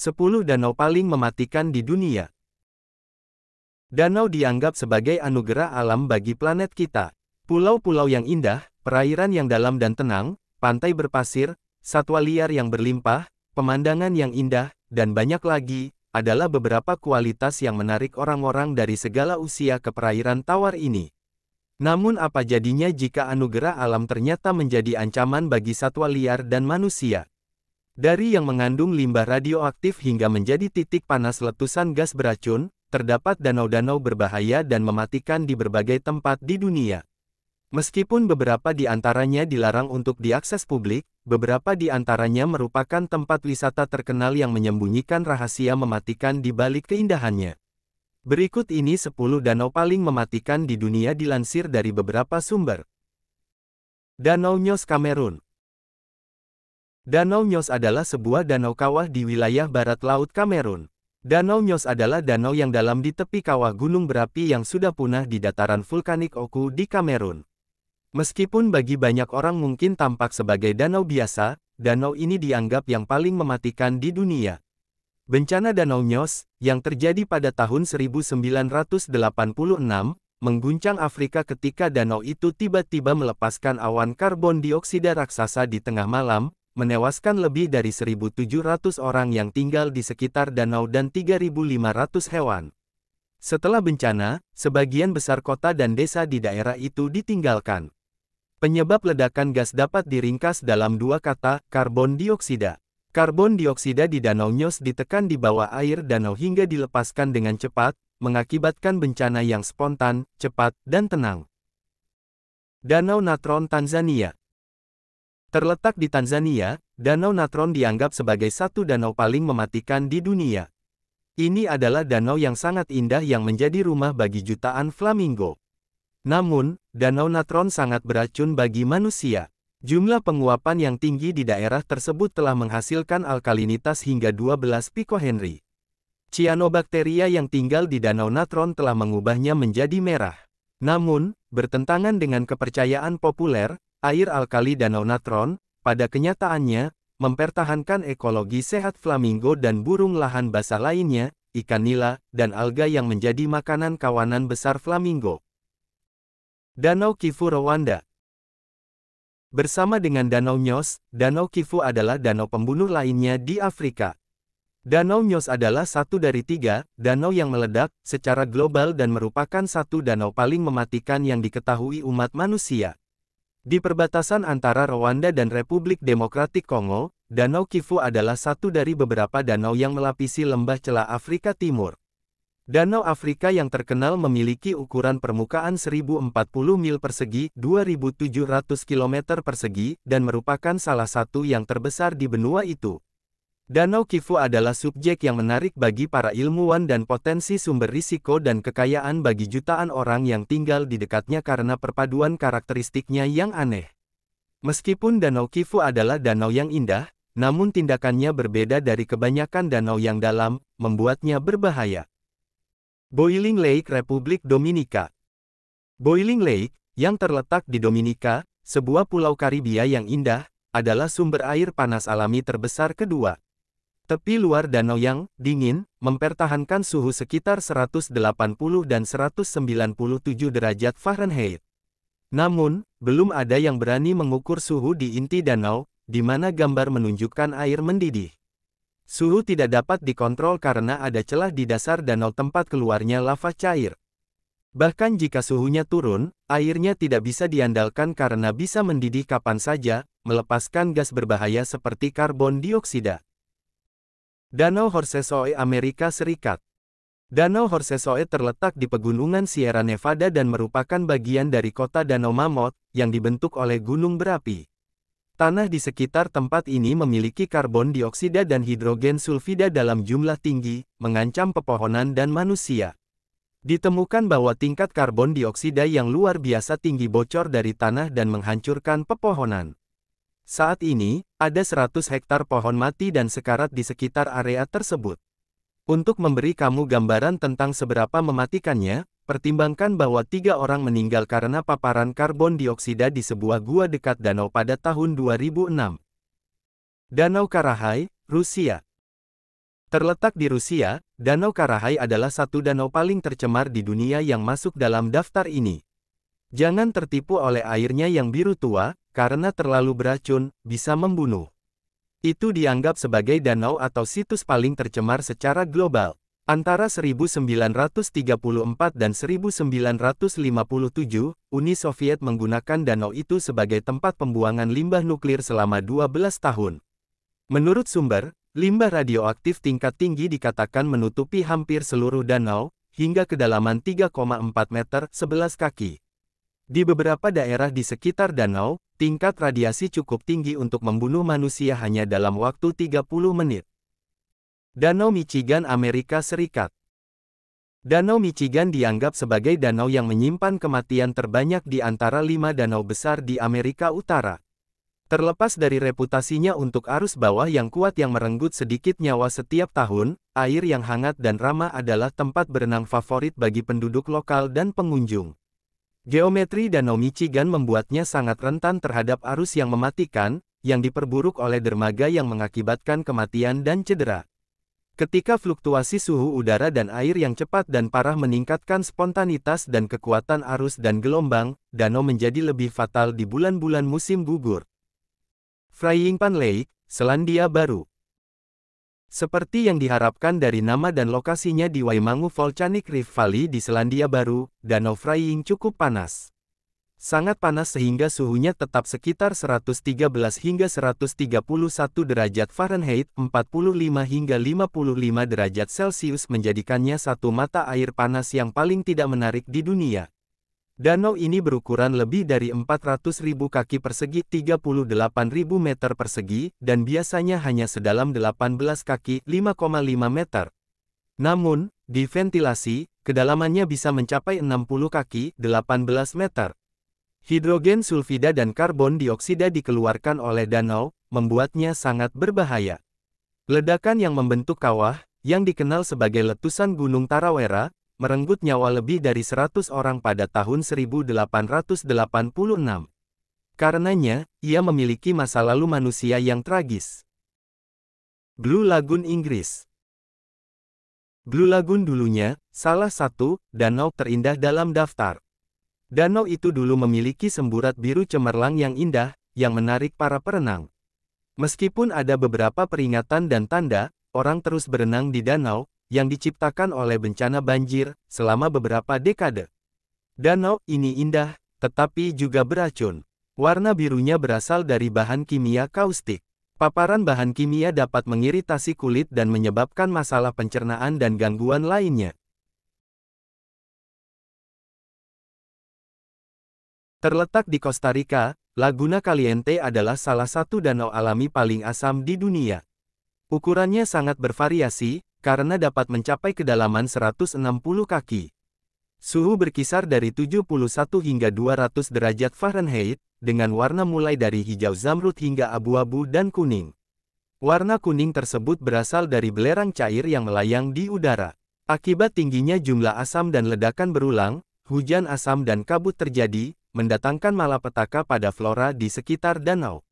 10 danau paling mematikan di dunia. Danau dianggap sebagai anugerah alam bagi planet kita. Pulau-pulau yang indah, perairan yang dalam dan tenang, pantai berpasir, satwa liar yang berlimpah, pemandangan yang indah, dan banyak lagi, adalah beberapa kualitas yang menarik orang-orang dari segala usia ke perairan tawar ini. Namun apa jadinya jika anugerah alam ternyata menjadi ancaman bagi satwa liar dan manusia? Dari yang mengandung limbah radioaktif hingga menjadi titik panas letusan gas beracun, terdapat danau-danau berbahaya dan mematikan di berbagai tempat di dunia. Meskipun beberapa di antaranya dilarang untuk diakses publik, beberapa di antaranya merupakan tempat wisata terkenal yang menyembunyikan rahasia mematikan di balik keindahannya. Berikut ini 10 danau paling mematikan di dunia dilansir dari beberapa sumber. Danau Nyos Kamerun. Danau Nyos adalah sebuah danau kawah di wilayah barat laut Kamerun. Danau Nyos adalah danau yang dalam di tepi kawah gunung berapi yang sudah punah di dataran vulkanik Oku di Kamerun. Meskipun bagi banyak orang mungkin tampak sebagai danau biasa, danau ini dianggap yang paling mematikan di dunia. Bencana Danau Nyos, yang terjadi pada tahun 1986, mengguncang Afrika ketika danau itu tiba-tiba melepaskan awan karbon dioksida raksasa di tengah malam, menewaskan lebih dari 1.700 orang yang tinggal di sekitar danau dan 3.500 hewan. Setelah bencana, sebagian besar kota dan desa di daerah itu ditinggalkan. Penyebab ledakan gas dapat diringkas dalam dua kata, karbon dioksida. Karbon dioksida di Danau Nyos ditekan di bawah air danau hingga dilepaskan dengan cepat, mengakibatkan bencana yang spontan, cepat, dan tenang. Danau Natron Tanzania. Terletak di Tanzania, Danau Natron dianggap sebagai satu danau paling mematikan di dunia. Ini adalah danau yang sangat indah yang menjadi rumah bagi jutaan flamingo. Namun, Danau Natron sangat beracun bagi manusia. Jumlah penguapan yang tinggi di daerah tersebut telah menghasilkan alkalinitas hingga 12 pikohenry. Cyanobacteria yang tinggal di Danau Natron telah mengubahnya menjadi merah. Namun, bertentangan dengan kepercayaan populer, air alkali Danau Natron, pada kenyataannya, mempertahankan ekologi sehat flamingo dan burung lahan basah lainnya, ikan nila, dan alga yang menjadi makanan kawanan besar flamingo. Danau Kivu Rwanda. Bersama dengan Danau Nyos, Danau Kivu adalah danau pembunuh lainnya di Afrika. Danau Nyos adalah satu dari 3 danau yang meledak secara global dan merupakan satu danau paling mematikan yang diketahui umat manusia. Di perbatasan antara Rwanda dan Republik Demokratik Kongo, Danau Kivu adalah satu dari beberapa danau yang melapisi lembah celah Afrika Timur. Danau Afrika yang terkenal memiliki ukuran permukaan 1040 mil persegi, 2.700 km persegi, dan merupakan salah satu yang terbesar di benua itu. Danau Kivu adalah subjek yang menarik bagi para ilmuwan dan potensi sumber risiko dan kekayaan bagi jutaan orang yang tinggal di dekatnya karena perpaduan karakteristiknya yang aneh. Meskipun Danau Kivu adalah danau yang indah, namun tindakannya berbeda dari kebanyakan danau yang dalam, membuatnya berbahaya. Boiling Lake Republik Dominika. Boiling Lake, yang terletak di Dominika, sebuah pulau Karibia yang indah, adalah sumber air panas alami terbesar kedua. Tepi luar danau yang dingin, mempertahankan suhu sekitar 180 dan 197 derajat Fahrenheit. Namun, belum ada yang berani mengukur suhu di inti danau, di mana gambar menunjukkan air mendidih. Suhu tidak dapat dikontrol karena ada celah di dasar danau tempat keluarnya lava cair. Bahkan jika suhunya turun, airnya tidak bisa diandalkan karena bisa mendidih kapan saja, melepaskan gas berbahaya seperti karbon dioksida. Danau Horsesoe Amerika Serikat. Danau Horsesoe terletak di pegunungan Sierra Nevada dan merupakan bagian dari kota Danau Mammoth, yang dibentuk oleh gunung berapi. Tanah di sekitar tempat ini memiliki karbon dioksida dan hidrogen sulfida dalam jumlah tinggi, mengancam pepohonan dan manusia. Ditemukan bahwa tingkat karbon dioksida yang luar biasa tinggi bocor dari tanah dan menghancurkan pepohonan. Saat ini, ada 100 hektar pohon mati dan sekarat di sekitar area tersebut. Untuk memberi kamu gambaran tentang seberapa mematikannya, pertimbangkan bahwa 3 orang meninggal karena paparan karbon dioksida di sebuah gua dekat danau pada tahun 2006. Danau Karahai, Rusia. Terletak di Rusia, Danau Karahai adalah satu danau paling tercemar di dunia yang masuk dalam daftar ini. Jangan tertipu oleh airnya yang biru tua, karena terlalu beracun, bisa membunuh. Itu dianggap sebagai danau atau situs paling tercemar secara global. Antara 1934 dan 1957, Uni Soviet menggunakan danau itu sebagai tempat pembuangan limbah nuklir selama 12 tahun. Menurut sumber, limbah radioaktif tingkat tinggi dikatakan menutupi hampir seluruh danau, hingga kedalaman 3,4 meter 11 kaki. Di beberapa daerah di sekitar danau, tingkat radiasi cukup tinggi untuk membunuh manusia hanya dalam waktu 30 menit. Danau Michigan, Amerika Serikat. Danau Michigan dianggap sebagai danau yang menyimpan kematian terbanyak di antara 5 danau besar di Amerika Utara. Terlepas dari reputasinya untuk arus bawah yang kuat yang merenggut sedikit nyawa setiap tahun, air yang hangat dan ramah adalah tempat berenang favorit bagi penduduk lokal dan pengunjung. Geometri Danau Michigan membuatnya sangat rentan terhadap arus yang mematikan, yang diperburuk oleh dermaga yang mengakibatkan kematian dan cedera. Ketika fluktuasi suhu udara dan air yang cepat dan parah meningkatkan spontanitas dan kekuatan arus dan gelombang, danau menjadi lebih fatal di bulan-bulan musim gugur. Frying Pan Lake, Selandia Baru. Seperti yang diharapkan dari nama dan lokasinya di Waimangu Volcanic Rift Valley di Selandia Baru, Danau Frying cukup panas. Sangat panas sehingga suhunya tetap sekitar 113 hingga 131 derajat Fahrenheit, 45 hingga 55 derajat Celcius menjadikannya satu mata air panas yang paling tidak menarik di dunia. Danau ini berukuran lebih dari 400.000 kaki persegi 38.000 meter persegi, dan biasanya hanya sedalam 18 kaki 5,5 meter. Namun, di ventilasi, kedalamannya bisa mencapai 60 kaki 18 meter. Hidrogen sulfida dan karbon dioksida dikeluarkan oleh danau, membuatnya sangat berbahaya. Ledakan yang membentuk kawah, yang dikenal sebagai letusan Gunung Tarawera, merenggut nyawa lebih dari 100 orang pada tahun 1886. Karenanya, ia memiliki masa lalu manusia yang tragis. Blue Lagoon, Inggris. Blue Lagoon dulunya, salah satu danau terindah dalam daftar. Danau itu dulu memiliki semburat biru cemerlang yang indah, yang menarik para perenang. Meskipun ada beberapa peringatan dan tanda, orang terus berenang di danau, yang diciptakan oleh bencana banjir, selama beberapa dekade. Danau ini indah, tetapi juga beracun. Warna birunya berasal dari bahan kimia kaustik. Paparan bahan kimia dapat mengiritasi kulit dan menyebabkan masalah pencernaan dan gangguan lainnya. Terletak di Costa Rica, Laguna Caliente adalah salah satu danau alami paling asam di dunia. Ukurannya sangat bervariasi, karena dapat mencapai kedalaman 160 kaki. Suhu berkisar dari 71 hingga 200 derajat Fahrenheit, dengan warna mulai dari hijau zamrud hingga abu-abu dan kuning. Warna kuning tersebut berasal dari belerang cair yang melayang di udara. Akibat tingginya jumlah asam dan ledakan berulang, hujan asam dan kabut terjadi, mendatangkan malapetaka pada flora di sekitar danau.